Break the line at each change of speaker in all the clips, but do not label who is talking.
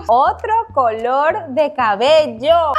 otro color de cabello.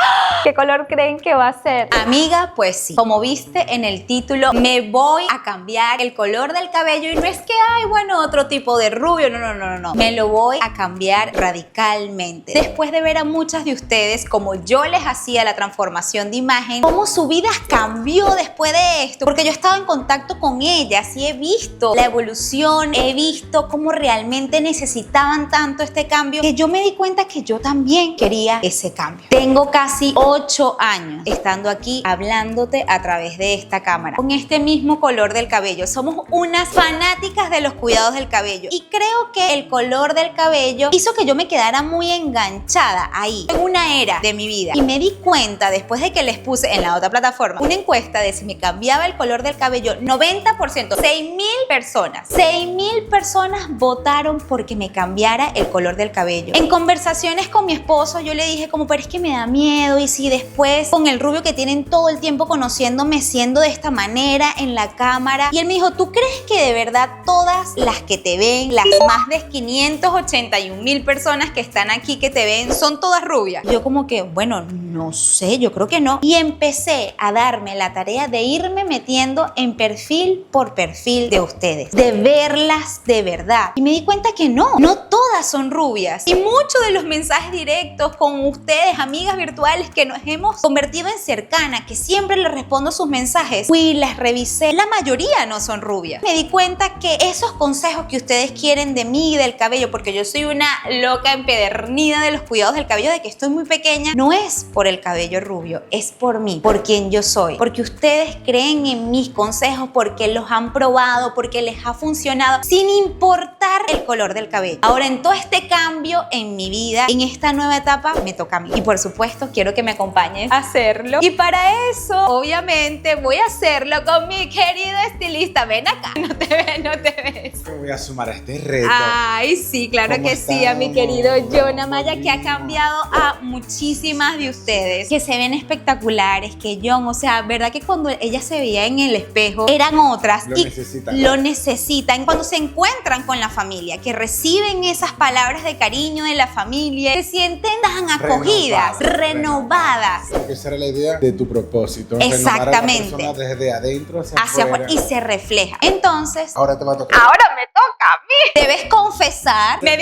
¿Qué color creen que va a ser? Amiga, pues sí, como viste en el título, me voy a cambiar el color del cabello y no es que hay, bueno, otro tipo de rubio, no. Me lo voy a cambiar radicalmente. Después de ver a muchas de ustedes como yo les hacía la transformación de imagen, cómo su vida cambió después de esto, porque yo he estado en contacto con ellas y he visto la evolución, he visto cómo realmente necesitaban tanto este cambio, que yo me di cuenta que yo también quería ese cambio. Tengo casi 8 años estando aquí hablándote a través de esta cámara, con este mismo color del cabello. Somos unas fanáticas de los cuidados del cabello y creo que el color del cabello hizo que yo me quedara muy enganchada ahí, en una era de mi vida. Y me di cuenta después de que les puse en la otra plataforma una encuesta de si me cambiaba el color del cabello, 90%, 6.000 personas votaron porque me cambiara el color del cabello. En conversaciones con mi esposo yo le dije como, pero es que me da miedo, y si después con el rubio que tienen todo el tiempo conociéndome siendo de esta manera en la cámara. Y él me dijo, ¿tú crees que de verdad todas las que te ven, las más de 581.000 personas que están aquí que te ven, son todas rubias? Yo como que, bueno, no sé, yo creo que no. Y empecé a darme la tarea de irme metiendo en perfil por perfil de ustedes, de verlas de verdad. Y me di cuenta que no todas son rubias. Y muchos de los mensajes directos con ustedes, amigas virtuales que nos hemos convertido en cercanas, que siempre les respondo sus mensajes, fui, las revisé, la mayoría no son rubias. Me di cuenta que esos consejos que ustedes quieren de mí y del cabello, porque yo soy una loca empedernida de los cuidados del cabello, de que estoy muy pequeña, no es por el cabello rubio, es por mí, por quien yo soy, porque ustedes creen en mis consejos, porque los han probado, porque les ha funcionado, sin importar el color del cabello. Ahora, en todo este cambio en mi vida, en esta nueva etapa, me toca a mí. Y por supuesto, quiero que me acompañen a hacerlo. Y para eso, obviamente, voy a hacerlo con mi querido estilista. Ven acá. No te ves.
Me voy a sumar a este reto.
Ay, sí, claro que sí, a mi querido John Amaya, que ha cambiado a muchísimas de ustedes, que se ven espectaculares, que John, o sea, verdad que cuando ella se veía en el espejo, eran otras. Lo necesitan cuando se encuentran con la familia, que reciben esas palabras de cariño de la familia, se sienten tan acogidas, renovadas.
Porque esa era la idea de tu propósito.
Exactamente.
Renovar a la persona desde adentro
hacia afuera y se refleja. Entonces,
ahora te va a tocar.
Ahora me toca a mí. Debes confesar. Me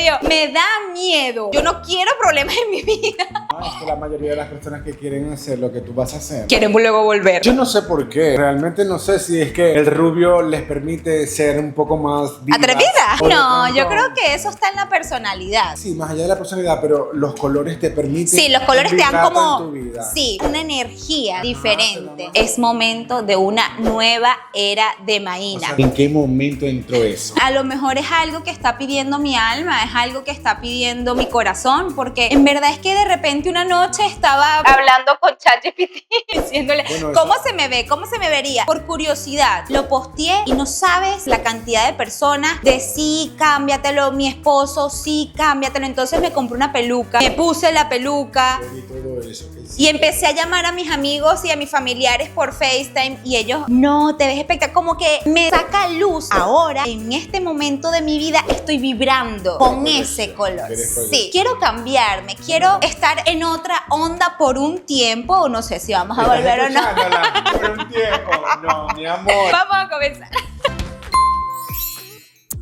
da miedo. Yo no quiero problemas en mi vida.
No, es que la mayoría de las personas que quieren hacer lo que tú vas a hacer,
quieren luego volver.
Yo no sé por qué. Realmente no sé si es que el rubio les permite ser un poco más
¿atrevida? No, yo creo que eso está en la personalidad.
Sí, más allá de la personalidad, pero los colores te permiten.
Sí, los colores te dan como,
sí,
una energía diferente. Es momento de una nueva era de Maína.
O sea, ¿en qué momento entró eso?
A lo mejor es algo que está pidiendo mi alma, es algo que está pidiendo mi corazón, porque en verdad es que de repente una noche estaba hablando con ChatGPT diciéndole, bueno, ¿cómo se me ve? ¿Cómo se me vería? Por curiosidad, lo posteé y no sabes la cantidad de personas de sí, cámbiatelo, mi esposo, sí, cámbiatelo. Entonces me compré una peluca, me puse la peluca y empecé a llamar a mis amigos y a mis familiares por FaceTime y ellos, no, te ves espectacular, como que me saca luz. Ahora, en este momento de mi vida, estoy vibrando con ese color. Sí, quiero cambiarme, quiero estar en otra onda por un tiempo, no sé si vamos a volver o no.
Por un tiempo, no, mi amor.
Vamos a comenzar.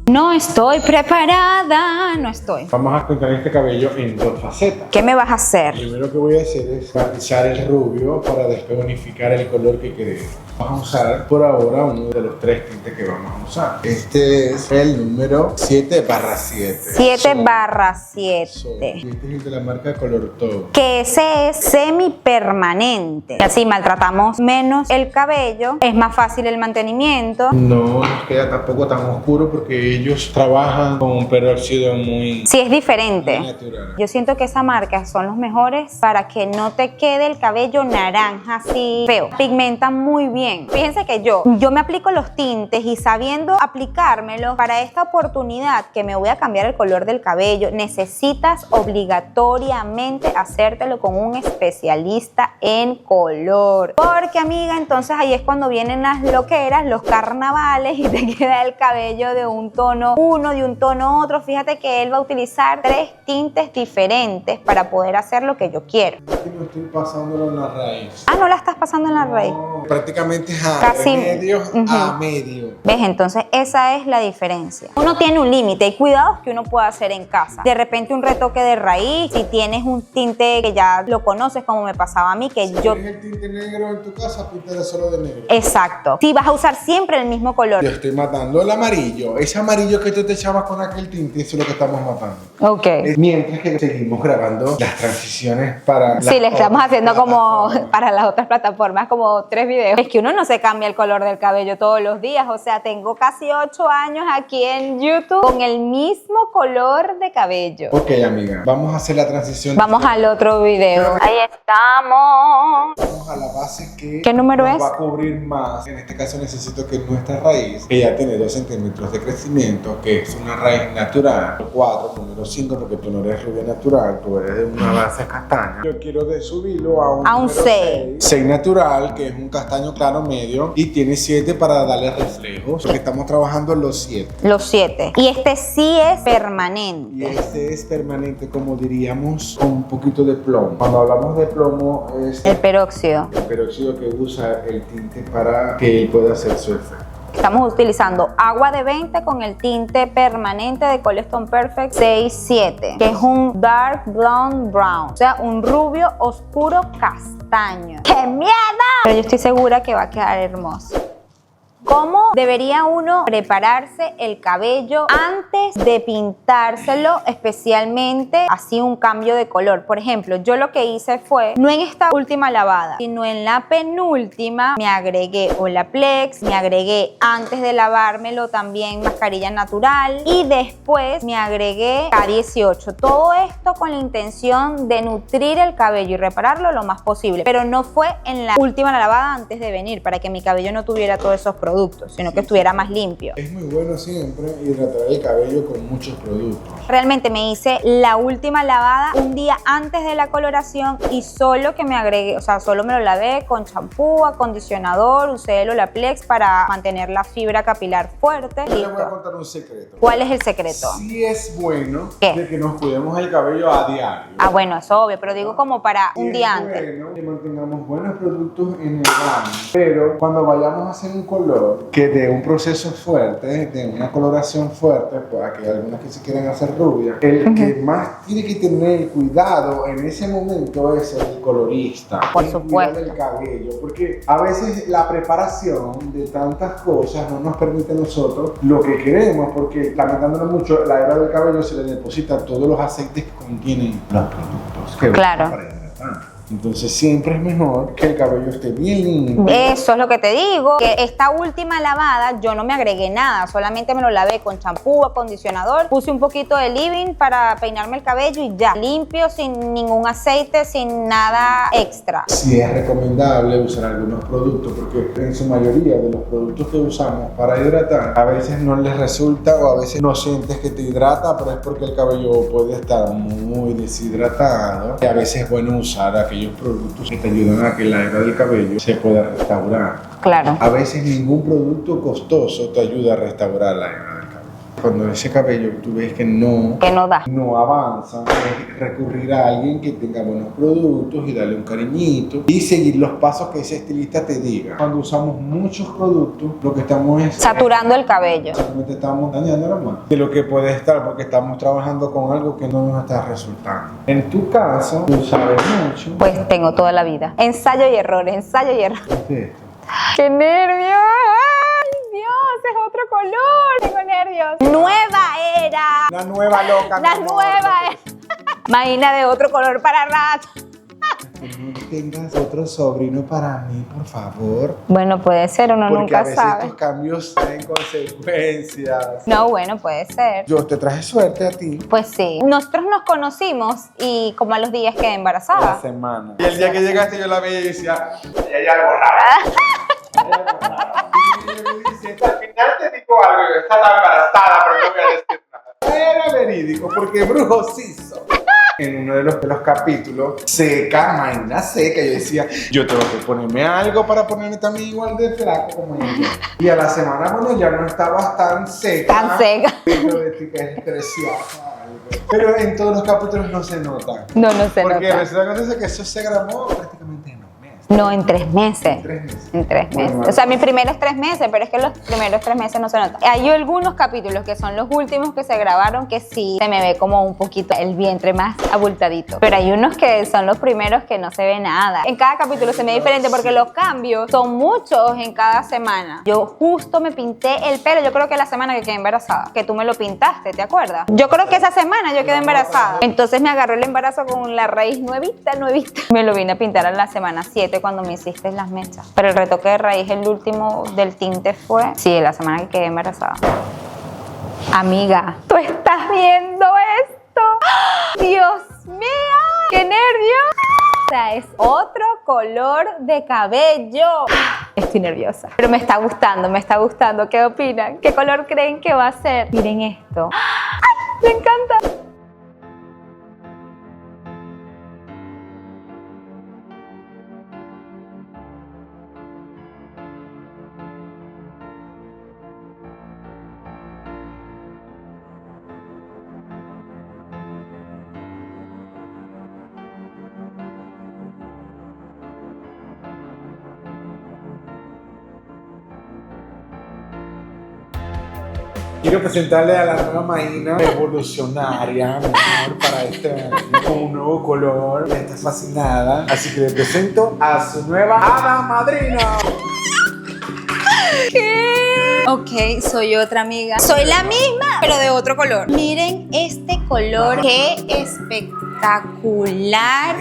No estoy preparada, no estoy.
Vamos a cortar este cabello en 2 facetas.
¿Qué me vas a hacer?
Lo primero que voy a hacer es matizar el rubio para después unificar el color que queremos. Vamos a usar por ahora uno de los 3 tintes que vamos a usar. Este es el número 7/7.
7/7.
Este es el de la marca Color Todo.
Que ese es semipermanente. Y así maltratamos menos el cabello, es más fácil el mantenimiento.
No nos queda tampoco tan oscuro porque ellos trabajan con un peróxido muy...
Sí, es diferente.
Muy natural.
Yo siento que esa marca son los mejores para que no te quede el cabello naranja así feo. Pigmentan muy bien. Fíjense que yo me aplico los tintes y sabiendo aplicármelos para esta oportunidad que me voy a cambiar el color del cabello, necesitas obligatoriamente hacértelo con un especialista en color. Porque, amiga, entonces ahí es cuando vienen las loqueras, los carnavales y te queda el cabello de un tono uno, de un tono otro. Fíjate que él va a utilizar 3 tintes diferentes para poder hacer lo que yo quiero.
Aquí no estoy pasándolo en la raíz.
Ah, ¿no la estás pasando en la raíz?
No, prácticamente es
Casi,
de medio a medio.
¿Ves? Entonces esa es la diferencia. Uno tiene un límite, hay cuidados que uno puede hacer en casa. De repente un retoque de raíz, si tienes un tinte que ya lo conoces, como me pasaba a mí, que
si
yo...
tienes el tinte negro en tu casa, píntale solo de negro.
Exacto. Si vas a usar siempre el mismo color.
Yo estoy matando el amarillo. Ese amarillo que tú te echabas con aquel tinte, eso es lo que estamos matando.
Ok.
Mientras que seguimos grabando las transiciones para...
Sí, le estamos haciendo como
plataformas.
para las otras plataformas, como 3 videos. Es que uno no se cambia el color del cabello todos los días. O sea, tengo casi 8 años aquí en YouTube con el mismo color de cabello.
Ok, amiga, vamos a hacer la transición.
Vamos al otro video. Ahí estamos.
Vamos a la base que
¿Qué número
nos
es?
va a cubrir más. En este caso necesito que nuestra raíz, que ya tiene 2 centímetros de crecimiento, que es una raíz natural, 4, número 5, porque tú no eres rubia natural, tú eres de una base castaña. Yo quiero subirlo a un
A un
número
6.
6 natural, que es un castaño claro medio, y tiene 7 para darle reflejos, porque estamos trabajando en los 7.
Los 7. Y este sí es
Y
permanente.
este es permanente, como diríamos, con un poquito de plomo. Cuando hablamos de plomo, es
El peróxido.
el peróxido que usa el tinte para que él pueda hacer su efecto.
Estamos utilizando agua de 20 con el tinte permanente de Colestone Perfect 67, que es un Dark Blonde Brown, o sea, un rubio oscuro castaño. ¡Qué miedo! Pero yo estoy segura que va a quedar hermoso. ¿Cómo debería uno prepararse el cabello antes de pintárselo, especialmente así un cambio de color? Por ejemplo, yo lo que hice fue, no en esta última lavada, sino en la penúltima, me agregué Olaplex, me agregué antes de lavármelo también mascarilla natural y después me agregué K18. Todo esto con la intención de nutrir el cabello y repararlo lo más posible, pero no fue en la última lavada antes de venir, para que mi cabello no tuviera todos esos productos, sino que estuviera más limpio.
Es muy bueno siempre hidratar el cabello con muchos productos.
Realmente me hice la última lavada un día antes de la coloración y solo que me agregué, o sea, solo me lo lavé con champú, acondicionador, usé el Olaplex para mantener la fibra capilar fuerte.
Yo les voy a
Listo.
contar un secreto.
¿Cuál es el secreto?
Sí es bueno
¿Qué?
de que nos cuidemos el cabello a diario.
Ah, bueno, es obvio, pero digo como para un
Y
día
es
antes.
bueno que mantengamos buenos productos en el baño, pero cuando vayamos a hacer un color que de un proceso fuerte, de una coloración fuerte, pues aquí hay algunas que se quieren hacer rubias, el que más tiene que tener cuidado en ese momento es el colorista.
Por
El
supuesto.
cuidado del cabello, porque a veces la preparación de tantas cosas no nos permite a nosotros lo que queremos, porque lamentándolo mucho, la hebra del cabello se le deposita todos los aceites que contienen los productos que
Claro.
usamos para hidratar. Entonces siempre es mejor que el cabello esté bien limpio.
Eso es lo que te digo, que esta última lavada yo no me agregué nada, solamente me lo lavé con champú, acondicionador, puse un poquito de leave-in para peinarme el cabello y ya, limpio, sin ningún aceite, sin nada extra.
Sí es recomendable usar algunos productos, porque en su mayoría de los productos que usamos para hidratar, a veces no les resulta o a veces no sientes que te hidrata, pero es porque el cabello puede estar muy deshidratado. Y a veces es bueno usar aquellos productos que te ayudan a que la hebra del cabello se pueda restaurar.
Claro.
A veces ningún producto costoso te ayuda a restaurar la hebra del cabello. Cuando ese cabello tú ves que no
Da.
no avanza, es recurrir a alguien que tenga buenos productos y darle un cariñito y seguir los pasos que ese estilista te diga. Cuando usamos muchos productos, lo que estamos es
Saturando el cabello.
simplemente estamos dañando más de lo que puede estar, porque estamos trabajando con algo que no nos está resultando. En tu caso, tú sabes mucho.
Pues tengo toda la vida. Ensayo y error, ensayo y error.
¿Qué es esto?
¡Qué nervios! ¡Ay, Dios! Es otro color. Tengo nervios. Nueva era.
La nueva loca.
La
mi amor.
nueva era. Imagina de otro color para rato.
No tengas otro sobrino para mí, por favor.
Bueno, puede ser, uno
Porque a
nunca
veces
sabe.
estos cambios traen consecuencias.
No, bueno, puede ser.
Yo te traje suerte a ti.
Pues sí. Nosotros nos conocimos y como a los días quedé
La
embarazada.
semana. Y el día que llegaste yo la veía y decía, "Y hay algo raro. Hay algo raro". Y yo me dice, al final te digo algo, yo estaba embarazada, pero no voy a decir nada. Era verídico, porque brujo sí soy. en uno de los capítulos, seca, Maina seca. Yo decía, yo tengo que ponerme algo para ponerme también igual de flaco como ella. Y a la semana, bueno, ya no estabas tan seca.
Tan seca.
Pero de ti que es preciosa. Pero en todos los capítulos no se nota.
No se
Porque
nota.
resulta que eso se grabó prácticamente en un mes.
No, en 3 meses.
En 3 meses.
En 3 meses.
Bueno,
O sea, mis primeros 3 meses, pero es que los primeros 3 meses no se nota. Hay algunos capítulos que son los últimos que se grabaron que sí se me ve como un poquito el vientre más abultadito. Pero hay unos que son los primeros que no se ve nada. En cada capítulo se me ve diferente porque los cambios son muchos en cada semana. Yo justo me pinté el pelo, yo creo que la semana que quedé embarazada, que tú me lo pintaste, ¿te acuerdas? Yo creo que esa semana yo quedé embarazada. Entonces me agarró el embarazo con la raíz nuevita. Me lo vine a pintar a la semana 7 cuando me hiciste las mechas. Pero el retoque de raíz, el último del tinte fue, sí, la semana que quedé embarazada. Amiga, ¿tú estás viendo esto? ¡Dios mío! ¡Qué nervios! O sea, es otro color de cabello. Estoy nerviosa. Pero me está gustando, me está gustando. ¿Qué opinan? ¿Qué color creen que va a ser? Miren esto. ¡Ay! ¡Me encanta!
Quiero presentarle a la nueva Maina revolucionaria, mi amor, para este año, con un nuevo color. Ella está fascinada. Así que le presento a su nueva hada madrina.
¿Qué? Ok, soy otra amiga. Soy la misma, pero de otro color. Miren este color, qué espectacular.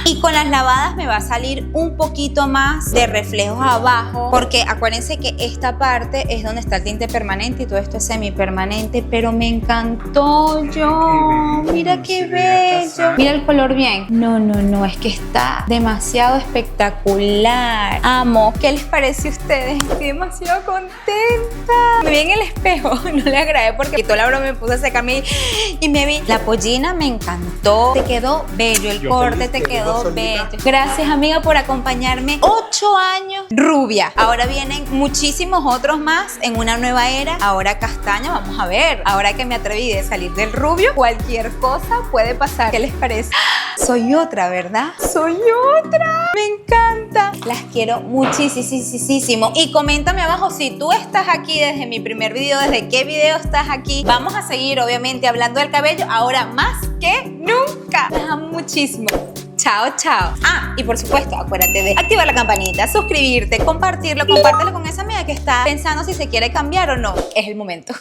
Y con las lavadas me va a salir un poquito más de reflejos abajo, porque acuérdense que esta parte es donde está el tinte permanente y todo esto es semipermanente, pero me encantó yo. Mira qué bello. Mira el color bien. No, es que está demasiado espectacular. Amo. ¿Qué les parece a ustedes? Estoy demasiado contenta. Me vi en el espejo, no le agradé porque quitó la broma, me puse a secarme y me vi. La pollina me encantó. Te quedó bello, el corte te quedó bello. Gracias, amiga, por acompañarme. 8 años rubia. Ahora vienen muchísimos otros más en una nueva era. Ahora castaña, vamos a ver. Ahora que me atreví de salir del rubio, cualquier cosa puede pasar. ¿Qué les parece? Soy otra, ¿verdad? Soy otra. Me encanta. Las quiero muchísimo. Y coméntame abajo si tú estás aquí desde mi primer video, desde qué video estás aquí. Vamos a seguir, obviamente, hablando del cabello ahora más que nunca. Las amo muchísimo. Chao, chao. Ah, y por supuesto, acuérdate de activar la campanita, suscribirte, compartirlo, compártelo con esa amiga que está pensando si se quiere cambiar o no. Es el momento.